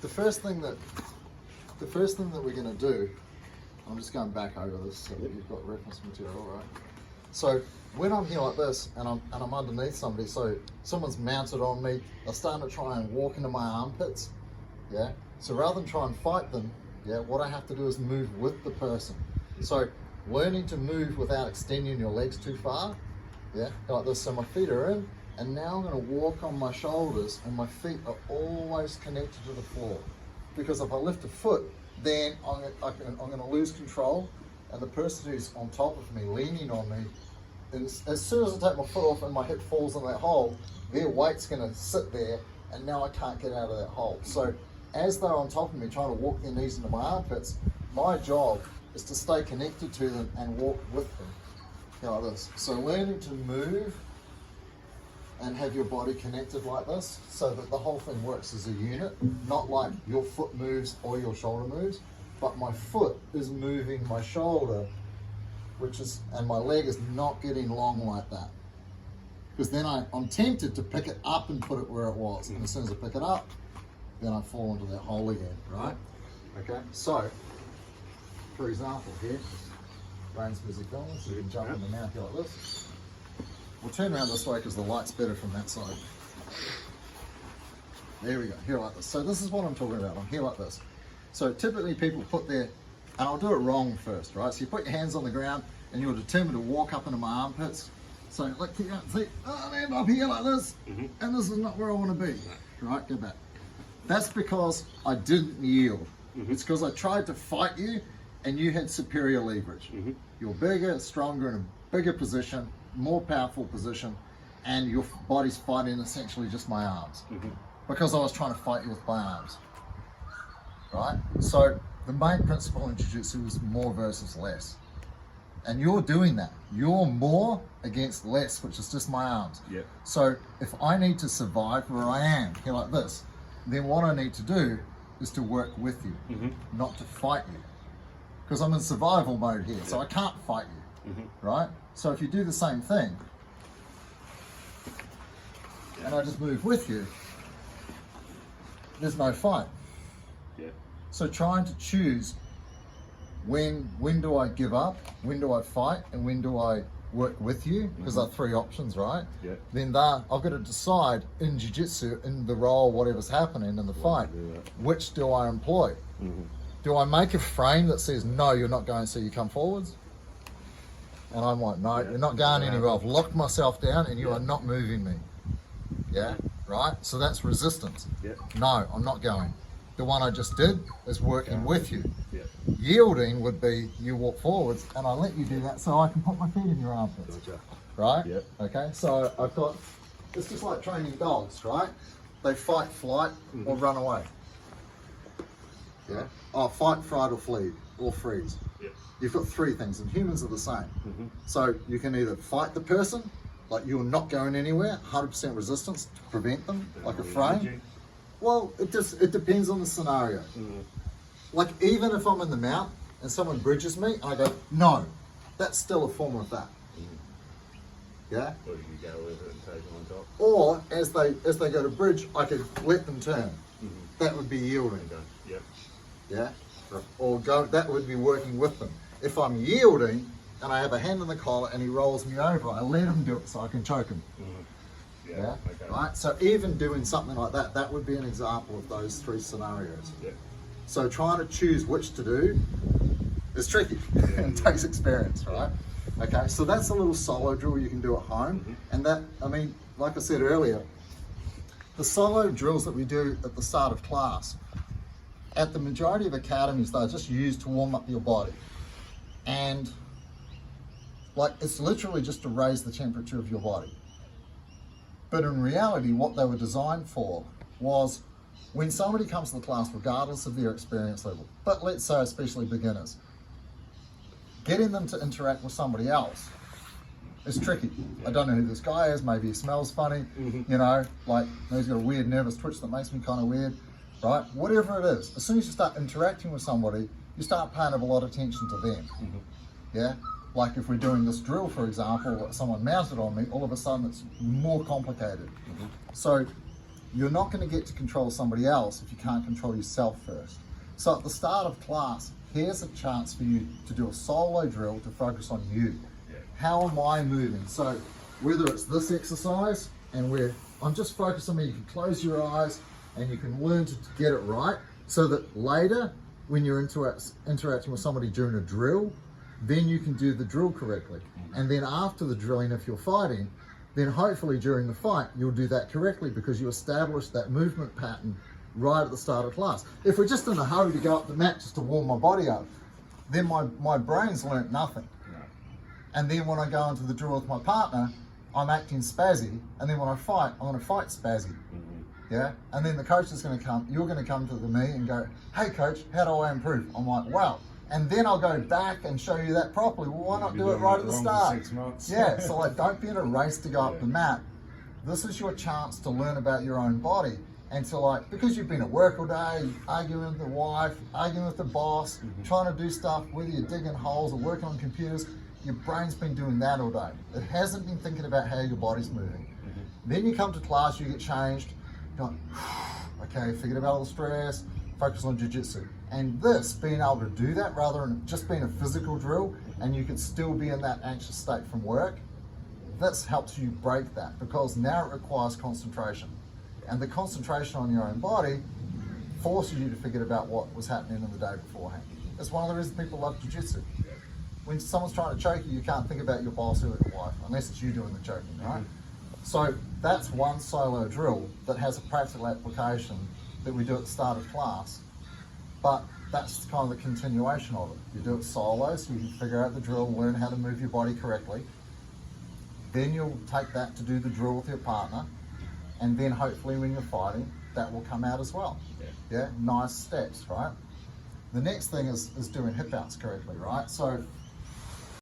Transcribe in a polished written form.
the first thing that we're going to do, I'm just going back over this so that you've got reference material, right? So when I'm here like this and I'm underneath somebody, so someone's mounted on me, they're starting to try and walk into my armpits, yeah? So rather than try and fight them, yeah, what I have to do is move with the person. So learning to move without extending your legs too far, yeah, like this. So my feet are in, and now I'm going to walk on my shoulders, and my feet are always connected to the floor. Because if I lift a foot, then I'm going to lose control, and the person who's on top of me, leaning on me, as soon as I take my foot off and my hip falls in that hole, their weight's going to sit there, and now I can't get out of that hole. So as they're on top of me, trying to walk their knees into my armpits, my job is to stay connected to them and walk with them, like this. So learning to move and have your body connected like this, so that the whole thing works as a unit, not like your foot moves or your shoulder moves, but my foot is moving my shoulder, and my leg is not getting long like that. Because then I'm tempted to pick it up and put it where it was, and as soon as I pick it up, then I fall into that hole again, right? Okay, so, for example here, Rain's music going, so you can jump in the mouth here like this. We'll turn around this way because the light's better from that side. There we go, here like this. So this is what I'm talking about, I'm here like this. So typically people put their, and I'll do it wrong first, right? So you put your hands on the ground and you're determined to walk up into my armpits. So look here, see, I end up here like this, and this is not where I want to be, right? Go back. That's because I didn't yield. It's because I tried to fight you and you had superior leverage. You're bigger, stronger, in a bigger position, more powerful position, and your body's fighting essentially just my arms. Because I was trying to fight you with my arms, right? So the main principle in Jiu-Jitsu is more versus less. And you're doing that. You're more against less, which is just my arms. So if I need to survive where I am, here like this, then what I need to do is to work with you, not to fight you. Because I'm in survival mode here, so I can't fight you, right? So if you do the same thing, and I just move with you, there's no fight. So trying to choose when do I give up, when do I fight, and when do I work with you, because there are three options, right? Then I've got to decide in Jiu-Jitsu, in the role, whatever's happening in the fight, which do I employ? Do I make a frame that says, no, you're not going, so you come forwards? And I'm like, no, you're not going anywhere. I've locked myself down and you are not moving me. Yeah, right? So that's resistance. No, I'm not going. The one I just did is working with you. Yielding would be you walk forwards and I let you do that so I can put my feet in your armpits. Right? Okay, so I've got, it's just like training dogs, right? They fight, flight, or run away. Oh, fight, fright, or flee, or freeze. You've got three things, and humans are the same. So you can either fight the person, like you're not going anywhere, 100% resistance to prevent them, like a frame. Well, it depends on the scenario. Like even if I'm in the mount and someone bridges me, I go, no, that's still a form of that. Yeah? Or you go with it and take them on top. Or as they go to bridge, I could let them turn. That would be yielding. Yeah? Or that would be working with them. If I'm yielding and I have a hand on the collar and he rolls me over, I let him do it so I can choke him. Right? So even doing something like that, that would be an example of those three scenarios. So trying to choose which to do is tricky and takes experience, right? Okay, so that's a little solo drill you can do at home. And that, I mean, like I said earlier, the solo drills that we do at the start of class, at the majority of academies, they're just used to warm up your body. And like, it's literally just to raise the temperature of your body. But in reality, what they were designed for was when somebody comes to the class, regardless of their experience level, but let's say especially beginners, getting them to interact with somebody else is tricky. I don't know who this guy is, maybe he smells funny, you know, like maybe he's got a weird nervous twitch that makes me kind of weird, right? Whatever it is, as soon as you start interacting with somebody, you start paying a lot of attention to them. Yeah? Like if we're doing this drill, for example, someone mounted on me, all of a sudden it's more complicated. So you're not going to get to control somebody else if you can't control yourself first. So at the start of class, here's a chance for you to do a solo drill to focus on you. How am I moving? So whether it's this exercise and where I'm just focused on me, you can close your eyes and you can learn to get it right so that later when you're interacting with somebody during a drill, then you can do the drill correctly. And then after the drilling, if you're fighting, then hopefully during the fight, you'll do that correctly because you established that movement pattern right at the start of class. If we're just in a hurry to go up the mat just to warm my body up, then my brain's learnt nothing. And then when I go into the drill with my partner, I'm acting spazzy, and then when I fight, I'm going to fight spazzy. Yeah, and then the coach is going to come. You're going to come to me and go, "Hey, coach, how do I improve?" I'm like, "Wow." And then I'll go back and show you that properly. Well, why not do it right at the start? 6 months. Yeah, so like, don't be in a race to go up the mat. This is your chance to learn about your own body and to like, because you've been at work all day, arguing with the wife, arguing with the boss, trying to do stuff, whether you're digging holes or working on computers, your brain's been doing that all day. It hasn't been thinking about how your body's moving. Then you come to class, you get changed, you're like, okay, forget about all the stress, focus on jiu-jitsu. And this, being able to do that rather than just being a physical drill and you could still be in that anxious state from work, this helps you break that because now it requires concentration. And the concentration on your own body forces you to forget about what was happening in the day beforehand. That's one of the reasons people love jiu-jitsu. When someone's trying to choke you, you can't think about your boss or your wife, unless it's you doing the choking, right? So that's one solo drill that has a practical application that we do at the start of class. But that's kind of the continuation of it. You do it solo, so you can figure out the drill, learn how to move your body correctly. Then you'll take that to do the drill with your partner. And then hopefully when you're fighting, that will come out as well. Yeah, nice steps, right? The next thing is doing hip outs correctly, right? So